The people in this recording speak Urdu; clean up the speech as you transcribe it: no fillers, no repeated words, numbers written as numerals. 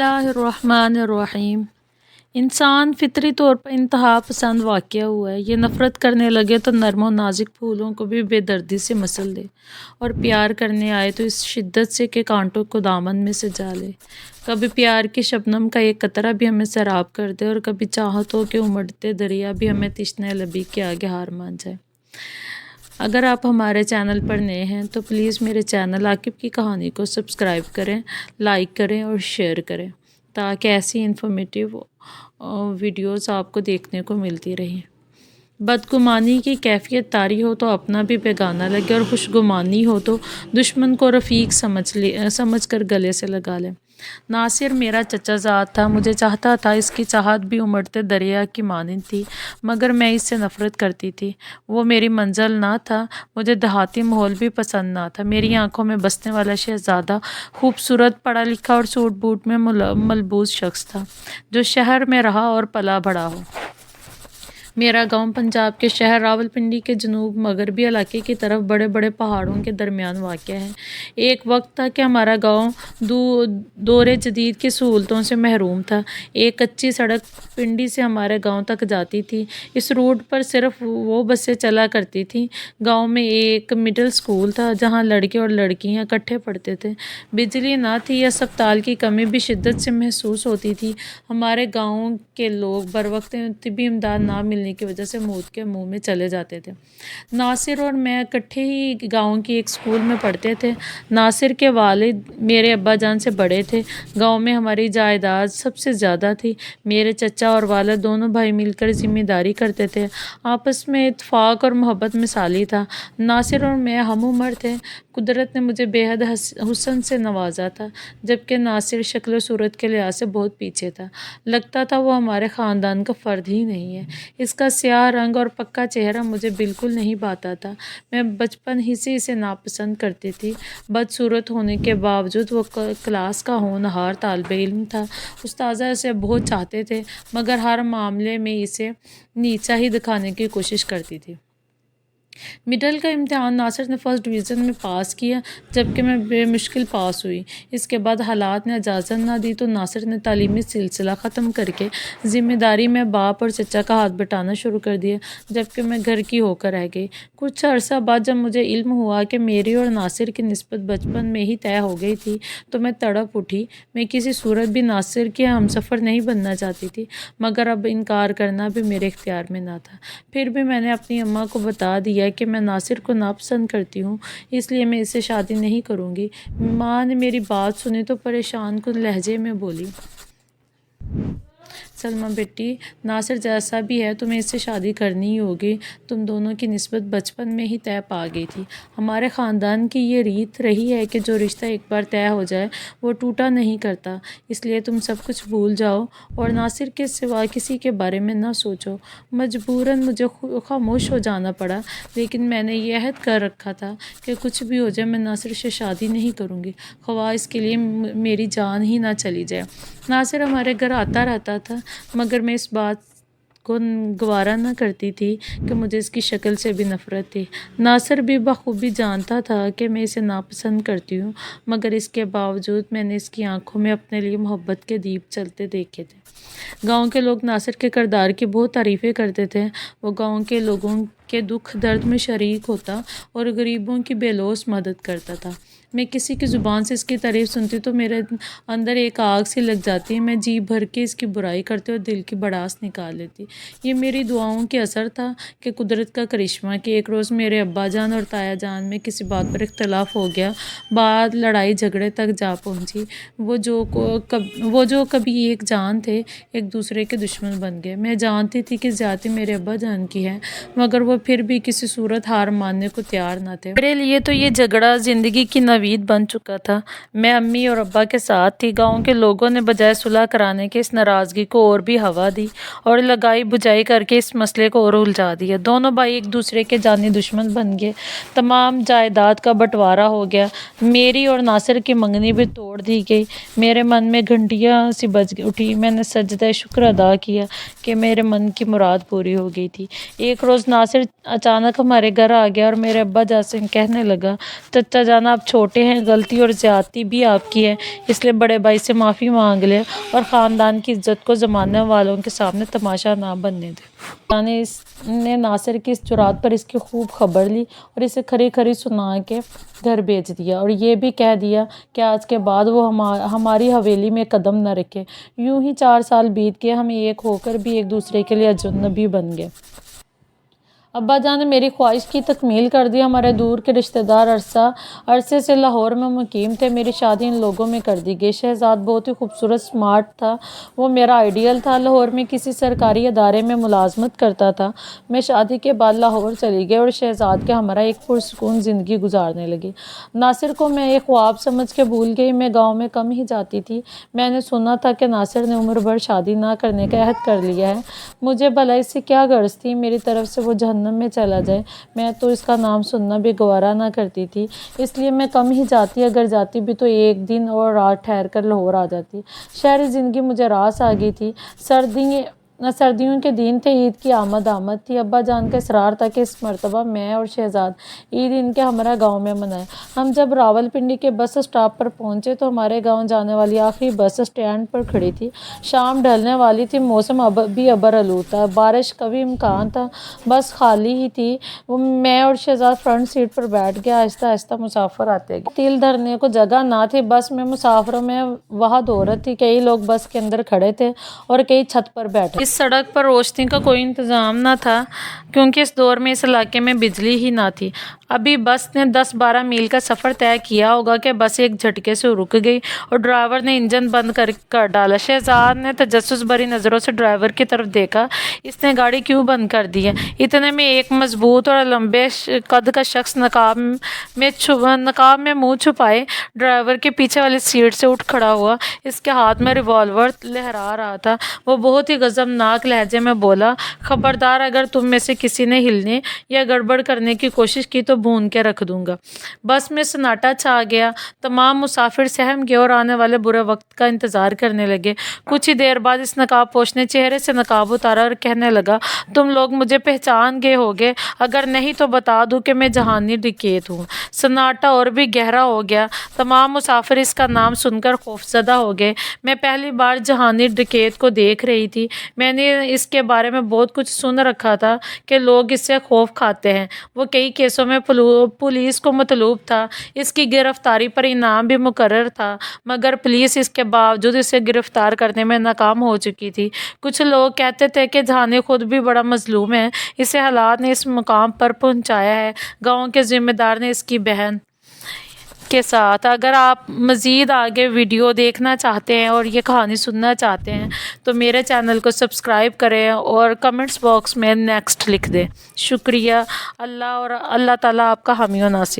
اللہ الرحمن الرحیم۔ انسان فطری طور پر انتہا پسند واقع ہوا ہے۔ یہ نفرت کرنے لگے تو نرم و نازک پھولوں کو بھی بے دردی سے مسل دے، اور پیار کرنے آئے تو اس شدت سے کہ کانٹوں کو دامن میں سے جا لے۔ کبھی پیار کی شبنم کا ایک قطرہ بھی ہمیں سیراب کر دے، اور کبھی چاہتوں کے امڑتے دریا بھی ہمیں تشنہ لبی کے آگے ہار مان جائے۔ اگر آپ ہمارے چینل پر نئے ہیں تو پلیز میرے چینل عاقب کی کہانی کو سبسکرائب کریں، لائک کریں اور شیئر کریں، تاکہ ایسی انفارمیٹیو ویڈیوز آپ کو دیکھنے کو ملتی رہیں۔ بدگمانی کی کیفیت طاری ہو تو اپنا بھی بیگانہ لگے، اور خوشگمانی ہو تو دشمن کو رفیق سمجھ کر گلے سے لگا لے۔ ناصر میرا چچا زاد تھا، مجھے چاہتا تھا، اس کی چاہت بھی امڑتے دریا کی مانند تھی، مگر میں اس سے نفرت کرتی تھی۔ وہ میری منزل نہ تھا، مجھے دیہاتی ماحول بھی پسند نہ تھا۔ میری آنکھوں میں بسنے والا شہزادہ خوبصورت، پڑھا لکھا اور سوٹ بوٹ میں ملبوس شخص تھا، جو شہر میں رہا اور پلا بڑھا ہو۔ میرا گاؤں پنجاب کے شہر راولپنڈی کے جنوب مغربی علاقے کی طرف بڑے بڑے پہاڑوں کے درمیان واقع ہے۔ ایک وقت تھا کہ ہمارا گاؤں دور جدید کی سہولتوں سے محروم تھا۔ ایک کچی سڑک پنڈی سے ہمارے گاؤں تک جاتی تھی۔ اس روٹ پر صرف وہ بسیں چلا کرتی تھیں۔ گاؤں میں ایک مڈل اسکول تھا، جہاں لڑکے اور لڑکیاں اکٹھے پڑھتے تھے۔ بجلی نہ تھی، اسپتال کی کمی بھی شدت سے محسوس ہوتی تھی۔ ہمارے گاؤں کے لوگ بروقت طبی امداد نہ ملنے کی وجہ سے موت کے منہ میں چلے جاتے تھے۔ ناصر اور میں اکٹھے ہی گاؤں کی ایک اسکول میں پڑھتے تھے۔ ناصر کے والد میرے ابا جان سے بڑے تھے۔ گاؤں میں ہماری جائیداد سب سے زیادہ تھی۔ میرے چچا اور والد دونوں بھائی مل کر ذمہ داری کرتے تھے۔ آپس میں اتفاق اور محبت مثالی تھا۔ ناصر اور میں ہم عمر تھے۔ قدرت نے مجھے بے حد حسن سے نوازا تھا، جبکہ ناصر شکل و صورت کے لحاظ سے بہت پیچھے تھا۔ لگتا تھا وہ ہمارے خاندان کا فرد ہی نہیں ہے۔ اس کا سیاہ رنگ اور پکا چہرہ مجھے بالکل نہیں بھاتا تھا۔ میں بچپن ہی سے اسے ناپسند کرتی تھی۔ بدصورت ہونے کے باوجود وہ کلاس کا ہونہار طالب علم تھا۔ اساتذہ اسے بہت چاہتے تھے، مگر ہر معاملے میں اسے نیچا ہی دکھانے کی کوشش کرتی تھی۔ مڈل کا امتحان ناصر نے فرسٹ ڈویژن میں پاس کیا، جبکہ میں بے مشکل پاس ہوئی۔ اس کے بعد حالات نے اجازت نہ دی تو ناصر نے تعلیمی سلسلہ ختم کر کے ذمہ داری میں باپ اور چچا کا ہاتھ بٹانا شروع کر دیا، جبکہ میں گھر کی ہو کر رہ گئی۔ کچھ عرصہ بعد جب مجھے علم ہوا کہ میری اور ناصر کی نسبت بچپن میں ہی طے ہو گئی تھی تو میں تڑپ اٹھی۔ میں کسی صورت بھی ناصر کی ہمسفر نہیں بننا چاہتی تھی، مگر اب انکار کرنا بھی میرے اختیار میں نہ تھا۔ پھر بھی میں نے اپنی اماں کو بتا دیا کہ میں ناصر کو ناپسند کرتی ہوں، اس لیے میں اس سے شادی نہیں کروں گی۔ ماں نے میری بات سنی تو پریشان کن لہجے میں بولی، سلمیٰ بیٹی، ناصر جیسا بھی ہے تمہیں اس سے شادی کرنی ہی ہوگی۔ تم دونوں کی نسبت بچپن میں ہی طے پا گئی تھی۔ ہمارے خاندان کی یہ ریت رہی ہے کہ جو رشتہ ایک بار طے ہو جائے وہ ٹوٹا نہیں کرتا، اس لیے تم سب کچھ بھول جاؤ اور ناصر کے سوا کسی کے بارے میں نہ سوچو۔ مجبوراً مجھے خاموش ہو جانا پڑا، لیکن میں نے یہ عہد کر رکھا تھا کہ کچھ بھی ہو جائے میں ناصر سے شادی نہیں کروں گی، خواہ اس کے لیے میری جان ہی نہ چلی جائے۔ ناصر ہمارے گھر آتا رہتا تھا، مگر میں اس بات کو گوارا نہ کرتی تھی کہ مجھے اس کی شکل سے بھی نفرت تھی۔ ناصر بھی بخوبی جانتا تھا کہ میں اسے ناپسند کرتی ہوں، مگر اس کے باوجود میں نے اس کی آنکھوں میں اپنے لیے محبت کے دیپ جلتے دیکھے تھے۔ گاؤں کے لوگ ناصر کے کردار کی بہت تعریفیں کرتے تھے۔ وہ گاؤں کے لوگوں کے دکھ درد میں شریک ہوتا اور غریبوں کی بے لوث مدد کرتا تھا۔ میں کسی کی زبان سے اس کی تعریف سنتی تو میرے اندر ایک آگ سی لگ جاتی۔ میں جی بھر کے اس کی برائی کرتی اور دل کی بڑاس نکال لیتی۔ یہ میری دعاؤں کے اثر تھا کہ قدرت کا کرشمہ کہ ایک روز میرے ابا جان اور تایا جان میں کسی بات پر اختلاف ہو گیا، بات لڑائی جھگڑے تک جا پہنچی۔ وہ جو کبھی ایک جان تھے، ایک دوسرے کے دشمن بن گئے۔ میں جانتی تھی کہ زیادتی میرے ابا جان کی ہے، مگر وہ پھر بھی کسی صورت ہار ماننے کو تیار نہ تھے۔ میرے لیے تو یہ جھگڑا زندگی کی نوید بن چکا تھا۔ میں امی اور ابا کے ساتھ تھی۔ گاؤں کے لوگوں نے بجائے صلح کرانے کے اس ناراضگی کو اور بھی ہوا دی اور لگائی بجھائی کر کے اس مسئلے کو اور الجھا دیا۔ دونوں بھائی ایک دوسرے کے جانی دشمن بن گئے۔ تمام جائیداد کا بٹوارا ہو گیا۔ میری اور ناصر کی منگنی بھی توڑ دی گئی۔ میرے من میں گھنٹیاں سی بج اٹھی۔ میں نے سجدہ شکر ادا کیا کہ میرے من کی مراد پوری ہو گئی تھی۔ ایک روز ناصر اچانک ہمارے گھر آ گیا اور میرے ابا جان سے کہنے لگا، چچا جان آپ چھوٹے چھوٹے ہیں، غلطی اور زیادتی بھی آپ کی ہے، اس لیے بڑے بھائی سے معافی مانگ لیں اور خاندان کی عزت کو زمانے والوں کے سامنے تماشا نہ بننے دیں۔ اس نے ناصر کی اس جرات پر اس کی خوب خبر لی اور اسے کھری کھری سنا کے گھر بھیج دیا اور یہ بھی کہہ دیا کہ آج کے بعد وہ ہماری حویلی میں قدم نہ رکھے۔ یوں ہی 4 سال بیت گئے، ہم ایک ہو کر بھی ایک دوسرے کے لیے اجنبی بن گئے۔ ابا جان نے میری خواہش کی تکمیل کر دی۔ ہمارے دور کے رشتہ دار عرصے سے لاہور میں مقیم تھے۔ میری شادی ان لوگوں میں کر دی گئی۔ شہزاد بہت ہی خوبصورت سمارٹ تھا، وہ میرا آئیڈیل تھا۔ لاہور میں کسی سرکاری ادارے میں ملازمت کرتا تھا۔ میں شادی کے بعد لاہور چلی گئی اور شہزاد کے ہمراہ ایک پرسکون زندگی گزارنے لگی۔ ناصر کو میں ایک خواب سمجھ کے بھول گئی۔ میں گاؤں میں کم ہی جاتی تھی۔ میں نے سنا تھا کہ ناصر نے عمر بھر شادی نہ کرنے کا عہد کر لیا ہے۔ مجھے بھلا اس سے کیا غرض تھی؟ میری طرف سے وہ جہنم میں چلا جائے، میں تو اس کا نام سننا بھی گوارا نہ کرتی تھی، اس لیے میں کم ہی جاتی، اگر جاتی بھی تو ایک دن اور رات ٹھہر کر لاہور آ جاتی۔ شہری زندگی مجھے راس آ گئی تھی۔ سردیوں کے دن تھے، عید کی آمد تھی۔ ابا جان کا اصرار تھا کہ اس مرتبہ میں اور شہزاد عید ان کے ہمراہ گاؤں میں منائیں۔ ہم جب راولپنڈی کے بس اسٹاپ پر پہنچے تو ہمارے گاؤں جانے والی آخری بس اسٹینڈ پر کھڑی تھی۔ شام ڈھلنے والی تھی، موسم بھی ابر آلود تھا، بارش کا بھی امکان تھا۔ بس خالی ہی تھی۔ میں اور شہزاد فرنٹ سیٹ پر بیٹھ گئے۔ آہستہ آہستہ مسافر آتے گئے۔ تیل دھرنے کو جگہ نہ تھی۔ بس میں مسافروں میں وہاں دولت تھی، کئی لوگ بس کے اندر کھڑے تھے اور کئی چھت پر بیٹھے۔ اس سڑک پر روشنی کا کوئی انتظام نہ تھا کیونکہ اس دور میں اس علاقے میں بجلی ہی نہ تھی۔ ابھی بس نے 10-12 میل کا سفر طے کیا ہوگا کہ بس ایک جھٹکے سے رک گئی اور ڈرائیور نے انجن بند کر ڈالا۔ شہزاد نے تجسس بھری نظروں سے ڈرائیور کی طرف دیکھا۔ اس نے گاڑی کیوں بند کر دی ہے؟ اتنے میں ایک مضبوط اور لمبے قد کا شخص نقاب میں منہ چھپائے ڈرائیور کے پیچھے والی سیٹ سے اٹھ کھڑا ہوا۔ اس کے ہاتھ میں ریوالور لہرا رہا تھا۔ وہ بہت ہی غضبناک لہجے میں بولا، خبردار، اگر تم میں سے کسی نے ہلنے یا گڑبڑ کرنے کی کوشش کی تو بھون کے رکھ دوں گا۔ بس میں سناٹا چھا گیا۔ تمام مسافر سہم گئے اور آنے والے برے وقت کا انتظار کرنے لگے۔ کچھ ہی دیر بعد اس نقاب پوش نے چہرے سے نقاب اتارا اور کہنے لگا، تم لوگ مجھے پہچان گئے ہوگے، اگر نہیں تو بتا دوں کہ میں جہانی ڈکیت ہوں۔ سناٹا اور بھی گہرا ہو گیا۔ تمام مسافر اس کا نام سن کر خوفزدہ ہو گئے۔ میں پہلی بار جہانی ڈکیت کو دیکھ رہی تھی۔ میں نے اس کے بارے میں بہت کچھ سن رکھا تھا کہ لوگ اس سے خوف کھاتے ہیں۔ وہ کئی کیسوں میں پولیس کو مطلوب تھا۔ اس کی گرفتاری پر انعام بھی مقرر تھا، مگر پولیس اس کے باوجود اسے گرفتار کرنے میں ناکام ہو چکی تھی۔ کچھ لوگ کہتے تھے کہ جہانی خود بھی بڑا مظلوم ہے، اسے حالات نے اس مقام پر پہنچایا ہے۔ گاؤں کے ذمہ دار نے اس کی بہن کے ساتھ۔ اگر آپ مزید آگے ویڈیو دیکھنا چاہتے ہیں اور یہ کہانی سننا چاہتے ہیں تو میرے چینل کو سبسکرائب کریں اور کمنٹس باکس میں نیکسٹ لکھ دیں۔ شکریہ۔ اللہ تعالیٰ آپ کا حامی و ناصر۔